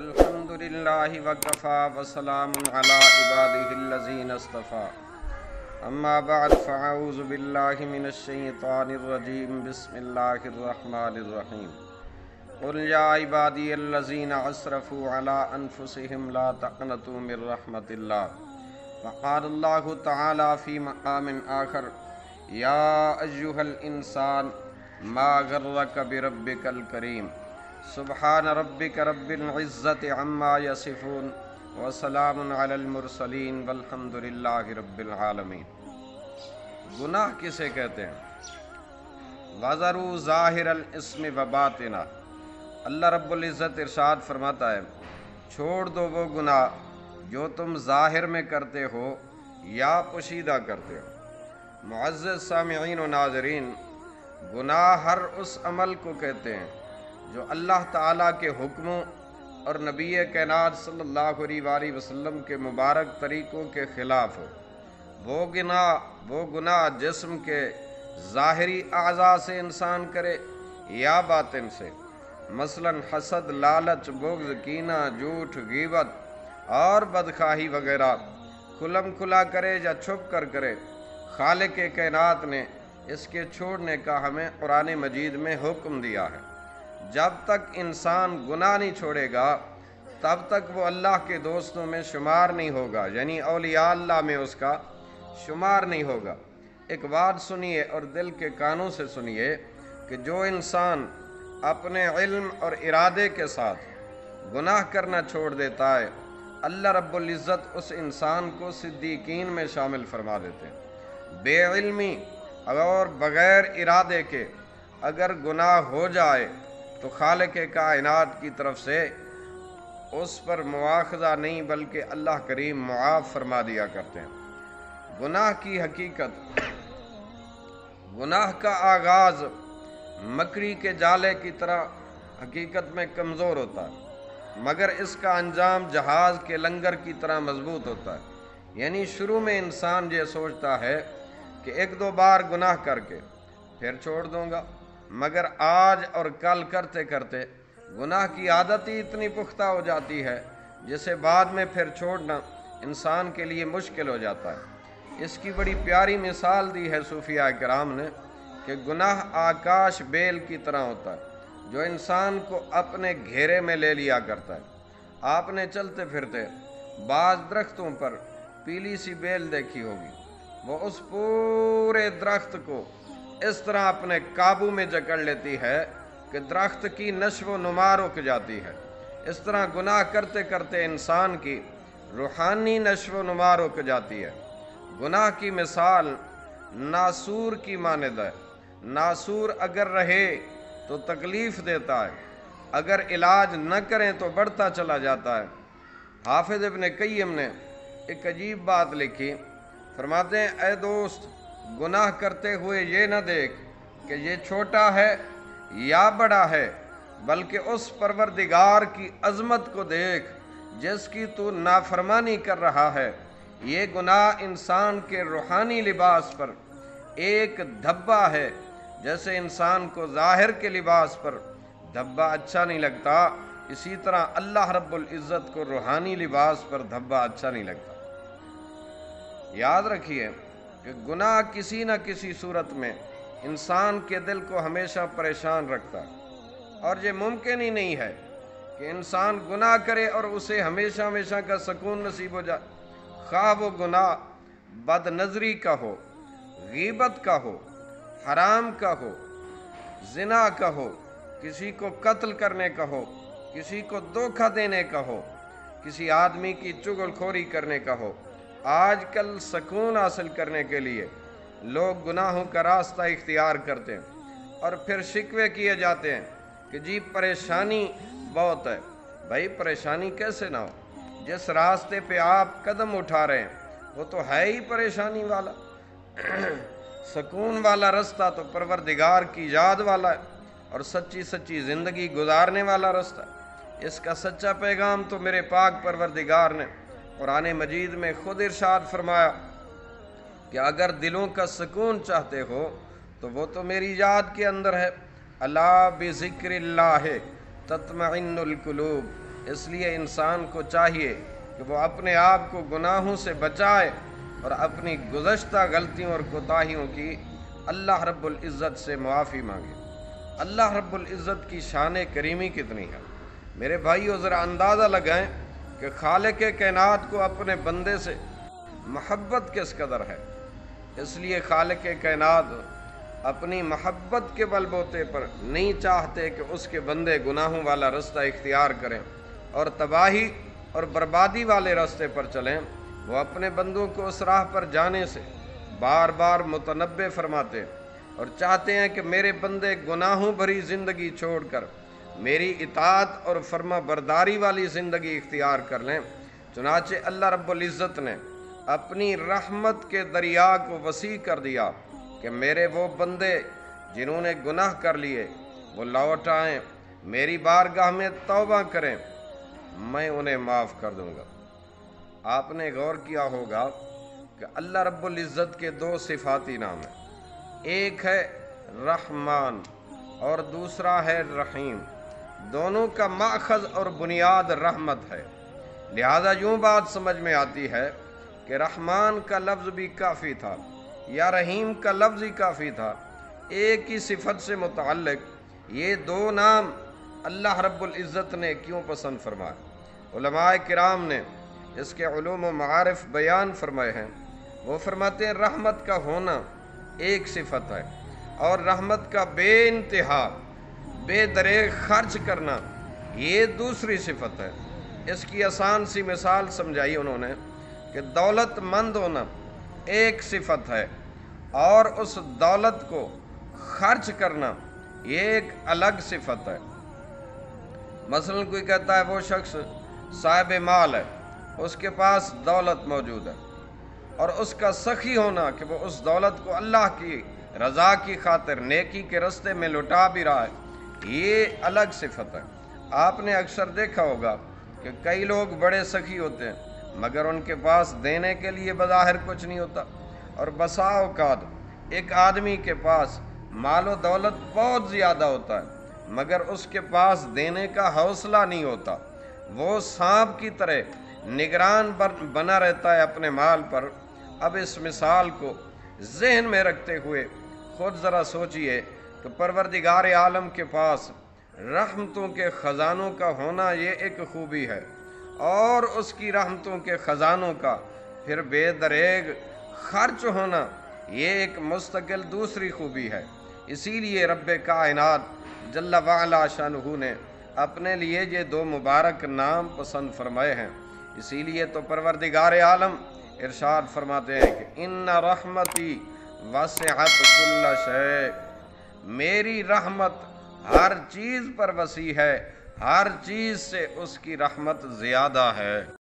الحمد للہ وکفا وسلام علی عبادہ الذین اصطفیٰ اما بعد فاعوذ باللہ من الشیطان الرجیم بسم اللہ الرحمن الرحیم قل یا عبادی الذین اسرفوا علی انفسہم لا تقنطوا من رحمت اللہ وقال اللہ تعالی فی مقام آخر یا ایہا الانسان ما غرک بربک الکریم سبحان ربک رب العزت عما یصفون وسلام علی المرسلین والحمد للہ رب العالمین۔ گناہ کسے کہتے ہیں؟ وَذَرُوا ظَاهِرَ الْإِثْمِ وَبَاطِنَهُ، اللہ رب العزت ارشاد فرماتا ہے چھوڑ دو وہ گناہ جو تم ظاہر میں کرتے ہو یا پوشیدہ کرتے ہو۔ معزز سامعین و ناظرین، گناہ ہر اس عمل کو کہتے ہیں جو اللہ تعالیٰ کے حکموں اور نبی کائنات صلی اللہ علیہ وآلہ وسلم کے مبارک طریقوں کے خلاف ہو۔ وہ گناہ جسم کے ظاہری اعضاء سے انسان کرے یا باطن سے، مثلا حسد، لالچ، بغض، کینہ، جھوٹ، غیبت اور بدخواہی وغیرہ کھلم کھلا کرے یا چھپ کر کرے۔ خالق کائنات نے اس کے چھوڑنے کا ہمیں قرآن مجید میں حکم دیا ہے۔ جب تک انسان گناہ نہیں چھوڑے گا تب تک وہ اللہ کے دوستوں میں شمار نہیں ہوگا، یعنی اولیاء اللہ میں اس کا شمار نہیں ہوگا۔ ایک بات سنیے اور دل کے کانوں سے سنیے کہ جو انسان اپنے علم اور ارادے کے ساتھ گناہ کرنا چھوڑ دیتا ہے، اللہ رب العزت اس انسان کو صدیقین میں شامل فرما دیتے ہیں۔ بے علمی اور بغیر ارادے کے اگر گناہ ہو جائے تو خالق کائنات کی طرف سے اس پر مواخذہ نہیں بلکہ اللہ کریم معاف فرما دیا کرتے ہیں۔ گناہ کی حقیقت، گناہ کا آغاز مکڑی کے جالے کی طرح حقیقت میں کمزور ہوتا ہے، مگر اس کا انجام جہاز کے لنگر کی طرح مضبوط ہوتا ہے۔ یعنی شروع میں انسان یہ سوچتا ہے کہ ایک دو بار گناہ کر کے پھر چھوڑ دوں گا، مگر آج اور کل کرتے کرتے گناہ کی عادت ہی اتنی پختہ ہو جاتی ہے جسے بعد میں پھر چھوڑنا انسان کے لیے مشکل ہو جاتا ہے۔ اس کی بڑی پیاری مثال دی ہے صوفیاء کرام نے کہ گناہ آکاش بیل کی طرح ہوتا ہے جو انسان کو اپنے گھیرے میں لے لیا کرتا ہے۔ آپ نے چلتے پھرتے بعض درختوں پر پیلی سی بیل دیکھی ہوگی، وہ اس پورے درخت کو اس طرح اپنے قابو میں جکڑ لیتی ہے کہ درخت کی نشو و نما رک جاتی ہے۔ اس طرح گناہ کرتے کرتے انسان کی روحانی نشو و نما رک جاتی ہے۔ گناہ کی مثال ناسور کی مانند ہے۔ ناسور اگر رہے تو تکلیف دیتا ہے، اگر علاج نہ کریں تو بڑھتا چلا جاتا ہے۔ حافظ ابن قیم نے ایک عجیب بات لکھی، فرماتے ہیں اے دوست، گناہ کرتے ہوئے یہ نہ دیکھ کہ یہ چھوٹا ہے یا بڑا ہے، بلکہ اس پروردگار کی عظمت کو دیکھ جس کی تو نافرمانی کر رہا ہے۔ یہ گناہ انسان کے روحانی لباس پر ایک دھبا ہے، جیسے انسان کو ظاہر کے لباس پر دھبا اچھا نہیں لگتا، اسی طرح اللہ رب العزت کو روحانی لباس پر دھبا اچھا نہیں لگتا۔ یاد رکھیے کہ گناہ کسی نہ کسی صورت میں انسان کے دل کو ہمیشہ پریشان رکھتا ہے، اور یہ ممکن ہی نہیں ہے کہ انسان گناہ کرے اور اسے ہمیشہ ہمیشہ کا سکون نصیب ہو جائے۔ خواہ وہ گناہ بد نظری کا ہو، غیبت کا ہو، حرام کا ہو، زنا کا ہو، کسی کو قتل کرنے کا ہو، کسی کو دھوکہ دینے کا ہو، کسی آدمی کی چغل خوری کرنے کا ہو۔ آج کل سکون حاصل کرنے کے لیے لوگ گناہوں کا راستہ اختیار کرتے ہیں اور پھر شکوے کیے جاتے ہیں کہ جی پریشانی بہت ہے۔ بھائی پریشانی کیسے نہ ہو؟ جس راستے پہ آپ قدم اٹھا رہے ہیں وہ تو ہے ہی پریشانی والا۔ سکون والا رستہ تو پروردگار کی یاد والا ہے اور سچی سچی زندگی گزارنے والا رستہ ہے۔ اس کا سچا پیغام تو میرے پاک پروردگار نے قرآن مجید میں خود ارشاد فرمایا کہ اگر دلوں کا سکون چاہتے ہو تو وہ تو میری یاد کے اندر ہے۔ الا بذکر اللہ تطمئن القلوب، اس لیے انسان کو چاہیے کہ وہ اپنے آپ کو گناہوں سے بچائے اور اپنی گزشتہ غلطیوں اور کوتاہیوں کی اللہ رب العزت سے معافی مانگے۔ اللہ رب العزت کی شان کریمی کتنی ہے۔ میرے بھائیو، ذرا اندازہ لگائیں کہ خالق کائنات کو اپنے بندے سے محبت کس قدر ہے۔ اس لیے خالق کائنات اپنی محبت کے بل بوتے پر نہیں چاہتے کہ اس کے بندے گناہوں والا رستہ اختیار کریں اور تباہی اور بربادی والے راستے پر چلیں۔ وہ اپنے بندوں کو اس راہ پر جانے سے بار بار متنبہ فرماتے اور چاہتے ہیں کہ میرے بندے گناہوں بھری زندگی چھوڑ کر میری اطاعت اور فرما برداری والی زندگی اختیار کر لیں۔ چنانچہ اللہ رب العزت نے اپنی رحمت کے دریا کو وسیع کر دیا کہ میرے وہ بندے جنہوں نے گناہ کر لیے وہ لوٹ آئیں، میری بارگاہ میں توبہ کریں، میں انہیں معاف کر دوں گا۔ آپ نے غور کیا ہوگا کہ اللہ رب العزت کے دو صفاتی نام ہیں، ایک ہے رحمان اور دوسرا ہے رحیم۔ دونوں کا ماخذ اور بنیاد رحمت ہے، لہذا یوں بات سمجھ میں آتی ہے کہ رحمان کا لفظ بھی کافی تھا یا رحیم کا لفظ ہی کافی تھا، ایک ہی صفت سے متعلق یہ دو نام اللہ رب العزت نے کیوں پسند فرمائے۔ علماء کرام نے اس کے علوم و معارف بیان فرمائے ہیں۔ وہ فرماتے ہیں رحمت کا ہونا ایک صفت ہے اور رحمت کا بے انتہا بے دریغ خرچ کرنا یہ دوسری صفت ہے۔ اس کی آسان سی مثال سمجھائی انہوں نے کہ دولت مند ہونا ایک صفت ہے اور اس دولت کو خرچ کرنا یہ ایک الگ صفت ہے۔ مثلا کوئی کہتا ہے وہ شخص صاحب مال ہے، اس کے پاس دولت موجود ہے، اور اس کا سخی ہونا کہ وہ اس دولت کو اللہ کی رضا کی خاطر نیکی کے رستے میں لٹا بھی رہا ہے، یہ الگ صفت ہے۔ آپ نے اکثر دیکھا ہوگا کہ کئی لوگ بڑے سخی ہوتے ہیں مگر ان کے پاس دینے کے لیے بظاہر کچھ نہیں ہوتا، اور بسا اوقات ایک آدمی کے پاس مال و دولت بہت زیادہ ہوتا ہے مگر اس کے پاس دینے کا حوصلہ نہیں ہوتا، وہ سانپ کی طرح نگران بنا رہتا ہے اپنے مال پر۔ اب اس مثال کو ذہن میں رکھتے ہوئے خود ذرا سوچئے کہ پروردگار عالم کے پاس رحمتوں کے خزانوں کا ہونا یہ ایک خوبی ہے، اور اس کی رحمتوں کے خزانوں کا پھر بے دریغ خرچ ہونا یہ ایک مستقل دوسری خوبی ہے۔ اسی لیے رب کائنات جل وعلا شانہ نے اپنے لیے یہ دو مبارک نام پسند فرمائے ہیں۔ اسی لیے تو پروردگار عالم ارشاد فرماتے ہیں کہ ان رحمتی وسعت کل شیء، میری رحمت ہر چیز پر وسیع ہے، ہر چیز سے اس کی رحمت زیادہ ہے۔